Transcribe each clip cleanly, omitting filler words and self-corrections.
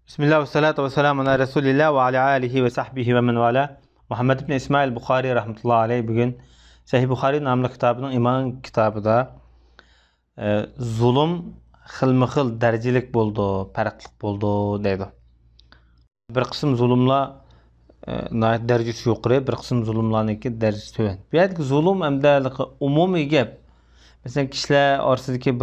Bismillah ve salatu ve selamu ala Resulillah ve ala alihi ve sahbihi ve men vala. Muhammed ibn İsmail Bukhari rahmetullahi aleyh bugün Sahih Bukhari namlı kitabının iman kitabıda zulüm xilma-xil derecelik buldu, farklık buldu deydi. Bir kısım zulümla derecesi yukarı, bir kısım zulümlarınki derecesi töven. Bu yerdeki zulüm emde umumi gap. Mesela kişiler arasındaki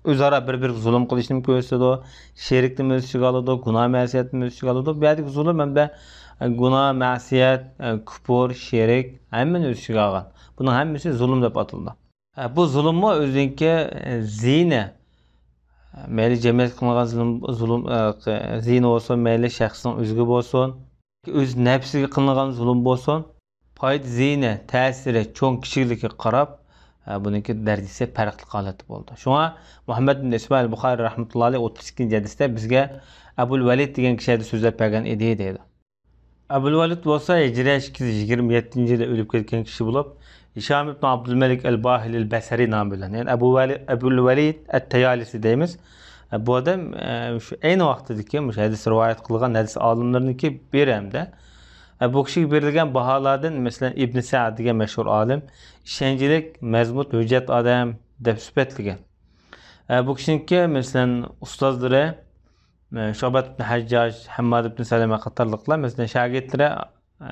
özara bir zulüm kılışını gösteriyor, şerikli mülçük alıyordu, günah masiyet mülçük alıyordu. Bu yerdeki zulüm hem de günah, masiyet, küfür, şerik hemen mülçük algan. Bunun hepsi zulüm dep atıldı. Bu zulüm mü özünki zine, meyli cemiyet kılıngan zulüm zine olsun, meyli şahsın özgü olsun, öz nefsi kılıngan zulüm olsun, payt zine, tesiri, çoğun kişilikki qarab, bununki derecesi farklı halatı oldu. Şuna Muhammed bin İsmail Bukhari rahmetullahi aleyh 32. hadiste bizge Ebul Velid degan kişi sözlep bergen idi deydi. Ebul Velid bolsa Hicri 227 yilda ölüp ketken kişi bulup Hişam ibn Abdülmelik el-Bahili el-Basri namı bilen. Yani Ebul Velid et-Tayalisi deymiz. Bu adam şu aynı vaqtdaki hadis rivayet kılgan hadis alimlerinki bir hemde. Bu kişiye verilgen bahalardan mesela İbn Sa'd degan meşhur alim işencilik, mezmut, hüccet adam deb sübetligen. Bu kişininki mesela ustazları Şubat ibn Haccac, Hammad ibn Salama qatarlıqlar mesela şagirdlere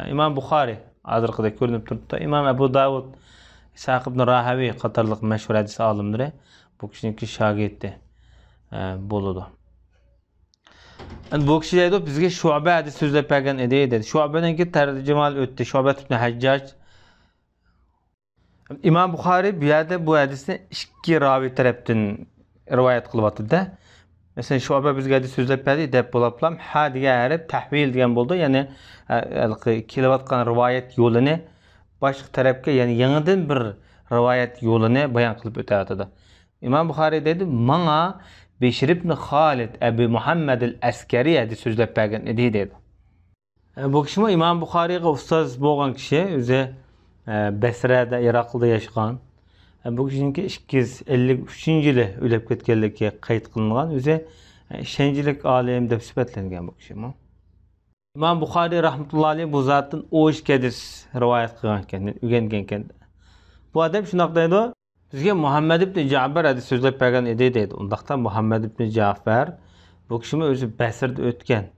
İmam Bukhari adırqıda görünüp turibdi. İmam Ebu Davud, İshaq ibn Rahavi qatarlıq meşhur hadis alimleri bu kişininki şagirdi boludu. Bu kişi deydi bizge Şu'be hadis sözlep bergen idi dedi. Şu'be'ninki tercümal öttü. Şubat ibn Haccac. İmam Bukhari bir yerde bu hadisni iki ravi tarafdan rivayet kılıp mesela Şu'be bizge hadis sözlep berdi dep bolaplam ha degan harf tahvil degan boldu. Yani kelyapatgan rivayet yolunu başka tarafga yani yangidan bir rivayet yolunu bayan kılıp ötadi. İmam Bukhari dedi mana Beşir ibn Halid Ebu Muhammed el-Askari hadis sözlep bergen idi dedi. Bu kişi İmam Bukhari'ye ustaz bolgan kişi, özü Basra'da, Irak'ta yaşagan. Bu kişininki 253 yılı ölüp ketkenligi kayıt kılıngan, özü şenjilik alim dep sübetlengen bu kişi. İmam Bukhari rahmetullahi aleyh bu zatın o iş hadis rivayet kılgan eken, öğrengen eken. Bu adam şundaq deydi. Bizge Muhammed ibn Ja'far hadis sözlep bergen idi deydi. Undaqda Muhammed ibn Ja'far bu kişi özü Basr'da ötken.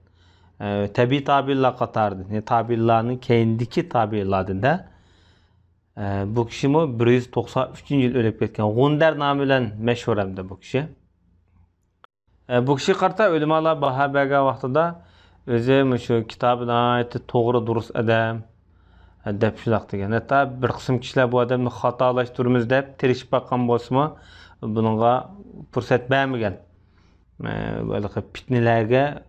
Tabi tabi'lar qatardı. Tabi'larning kendiki tabi'larında bu kişi 193 yıl ölüp ketken. Gundar namı bilen meşhur hamda bu kişi. Bu kişi qarta ulamalar baha bergen vaqtida özü şu kitabına ayeti to'g'ri durust adam deb shulaq degan. Hatta bir qism kishilar bu odamni xatolaştırmız deb tirishib baqqan bo'lsa-mu, buningga fursat bermagan. Böyle fitnelerge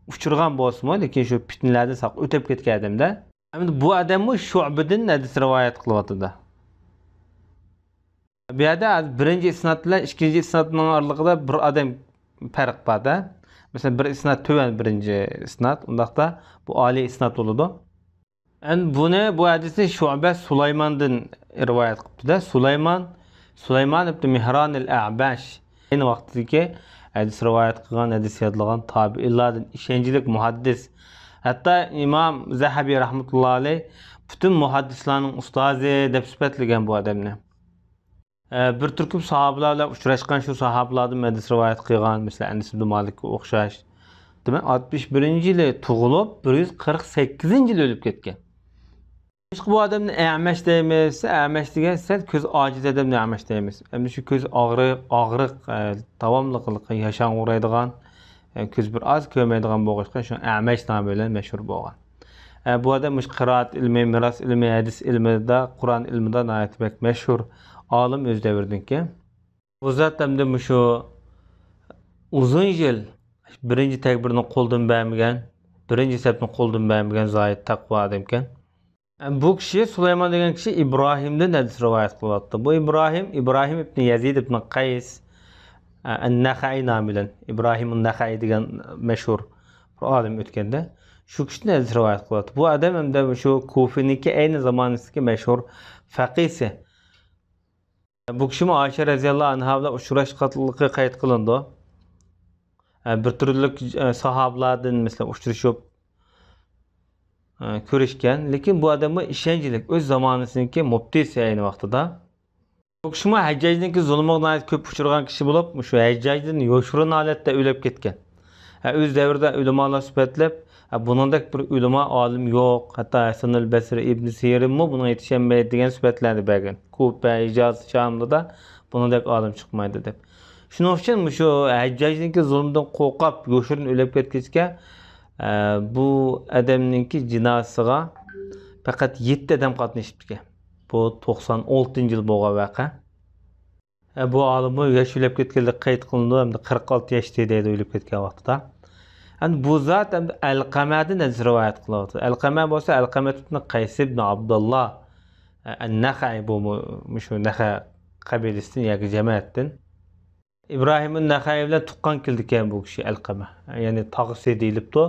uçurgan bo'lsa-mu, lekin shu fitnelardan saq o'tib ketgan odamda. Endi bu odamni Shu'badan hadis rivoyat qilyapti. Bu yerda birinchi isnad bilan ikkinchi isnadning oralig'ida bir odam farq bor-da. Mesela bir isnad töven birinci isnad, undaqda bu ali isnad bo'ladi. Yani bu hadisi Şu'be Süleyman'dan rivayet kıldı. Süleyman ibn Mihran el-A'baş. Aynı vaktdeki hadis rivayet kılan, hadis yadlagan tabi'illardan işencilik muhaddis. Hatta İmam Zahabi rahmetullahi aleyh bütün muhaddislerin ustazı dep sübetligen bu adamni. Bir türküm sahabelerle uçraşkan şu sahabelerden hadis rivayet kılgan, mesela Enes ibn Malik'e okşaş. Demek 61. yılı tuğulup 148. yılı ölüp ketken. Bu adamın A'mash deymiz, A'mash degan sel ko'z ojiz odamni A'mash deymiz. Endi shu ko'z og'riq, davomliqlik yashan o'raydigan, ko'z bir oz ko'rmaydigan bo'lg'ishqa shu A'mash nomi bilan mashhur bo'lgan. Bu odam qiroat ilmi, miros ilmi, hadis ilmida, Qur'on ilmida nihoyat mashhur olim o'z davridinki. Bu zot hamda shu uzun yil birinchi takbirni qo'ldan bermagan, birinchi sabni qo'ldan bermagan zoid taqvo odam ekan. Bu kişi Süleyman degen kişi İbrahim'den hadis rivayet kılattı. Bu İbrahim ibn Yazid ibn Qays en-Nakhai namilen. İbrahim'in Nakhai degen meşhur alim ötkende. Şu kişiden hadis rivayet kılattı. Bu adam hem de şu Kufi'ninki aynı zamanındaki meşhur fakisi. Bu kişi Ayşe radhiyallahu anha ile uçuraş katılığı kayıt kılındı. bir türlük sahabalardan mesela uçuruşup ko'rishgan, lekin bu odamga ishonchlik o'z zamonisiniki mubtadi ayni vaqtida. Bu kishi Hajjajniki zulmiga ko'p uchragan kishi bo'lib, shu Hajjajdan yoshirin holatda o'lib ketgan. O'z davrida ulamolar sifatlab, buningdek bir ulamo olim yo'q, hatto Hasan al-Basri, Ibn Sirinmi bunga yetishmaydi degan sifatlarni bergan. Kufa, Hijaz, Shamda buningdek olim chiqmaydi deb. Shuning uchun shu Hajjajniki zulmdan qo'rqib yoshirin o'lib ketgachga bu adamninki jinosiga faqat 7 odam qatnashibdi. Bu 96-yil bo'lgan voqea. Bu olimni yosh o'lib ketganlik qayd qilindi, hamda 46 yoshda deydi o'lib ketgan vaqtida. Yani bu zat hamda Alqamadan rivoyat qilyapti. Alqama bo'lsa Alqama ibn Qays ibn Abdullah an-Naxai bu shu Naxa qabilasidan yoki jamoatdan. İbrahim an-Naxai bilan tuqqan keldi ekan bu kishi Alqama. Ya'ni tog'isi deyilibdi.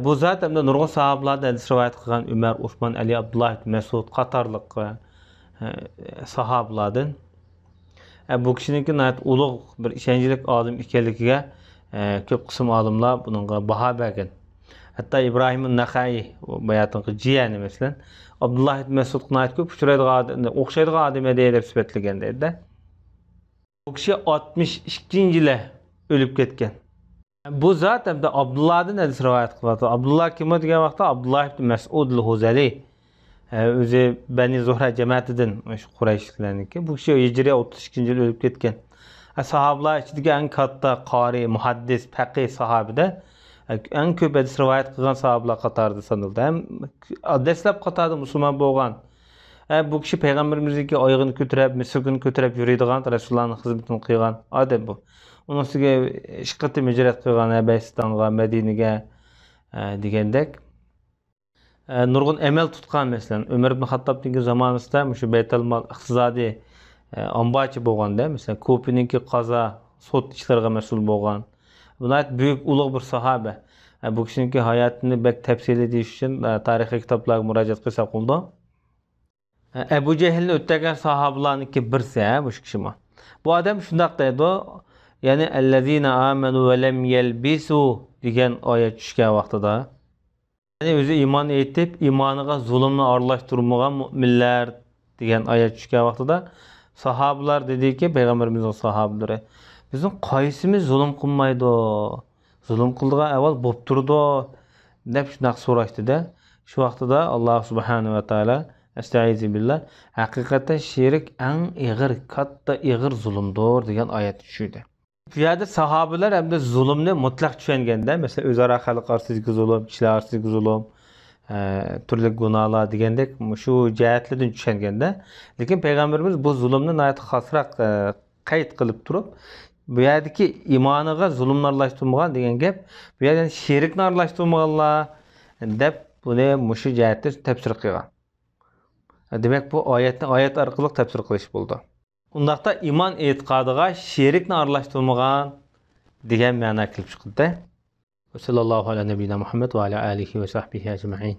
Bu zat hamda nurg'un sahobalardan rivoyat qilgan Umar, Usmon, Ali, Abdullah ibn Mas'ud qatorliq sahobalardan. Bu kishininki ulug' bir ishonchli olim ekanligiga ko'p qism olimlar bunga baho bergan. Hatto İbrahim an-Naxai bayatinqi jiyani masalan Abdullah ibn Mas'ud ko'p uchraydigan o'xshaydigan odam edi deb sifatlagan deydi. Bu kishi 62-yilda o'lib ketgan. Bu zat hamda Abdullahdan hadis rivoyat qilyapti. Abdullah kim degan vaqtda Abdullah ibn Mas'ud al-Huzali o'zi Bani Zuhra jamoatidan shu Qurayshlarniki. Bu kishi hijriy 32-yil o'lib ketgan. Sahobalar ichidagi eng katta qori, muhaddis, faqih sahobida eng ko'p hadis rivoyat qilgan sahobalar qatorida sanaldi. Ham dastlab qatorida musulmon bo'lgan. Bu kishi payg'ambarimizga oyog'ini ko'tarib, misugini ko'tarib yuradigan, Rasulullohning xizmatini qilgan odam bu. Onun üstüge işqatı mücret qilgan Habeşistan'a, Medine'ge degandek. Nurg'un emel tutgan mesela Ömer ibn Xattobning zamonida shu Baytul-Mal iqtisodiy ombachi bo'lganda, mesela Ko'pininki qazo, sud ishlariga mas'ul bo'lgan. Bunlar büyük ulug' bir sahoba. Bu kishining hayotini bek tafsili deyish uchun tarixiy kitoblarga murojaat qilsa qoldi. Ebu Cehilni o'tgan sahobalarniki birsi bu kishi. Bu odam shunday deydi. Yani ellezine amenu ve lem yelbisu degan oyat tushgan vaqtida, yani o'zi iymon etib, iymoniga zulmni aralashtirmagan mu'minlar degan oyat tushgan vaqtida sahobalar dediki, payg'ambarimizning sahobalari, bizning qaysimiz zulm qilmaydi? Zulm qildigan avval bo'lib turdi deb shunday so'rashdi-da. Shu vaqtida Alloh subhanahu va taolo estaizu billah haqiqatan shirik eng ig'ir, katta ig'ir zulmdir degan oyat tushdi. Bu yerda sahobalar hamda zulmni mutlaq tushunganda, mesela o'zaro xalq orasiga zulm, kishilar orasiga zulm, turli gunohlar degandek shu jihatlardan tushunganda, lekin payg'ambarimiz bu zulmni nihoyat xosroq qayd qilib turib, bu yerdagi iymoniga zulmni aralashtirmagan degan gap, bu yerda shirkni aralashtirmaganlar deb buni shu jihatda tafsir qilgan. Demak bu oyat orqali tafsir qilish bo'ldi. Undaqda iman e'tiqodiga şerikni aralashtirmagan degan ma'no kelib chiqdi. Sallallohu alayhi va Muhammad va ala alihi va sahbihi ajma'in.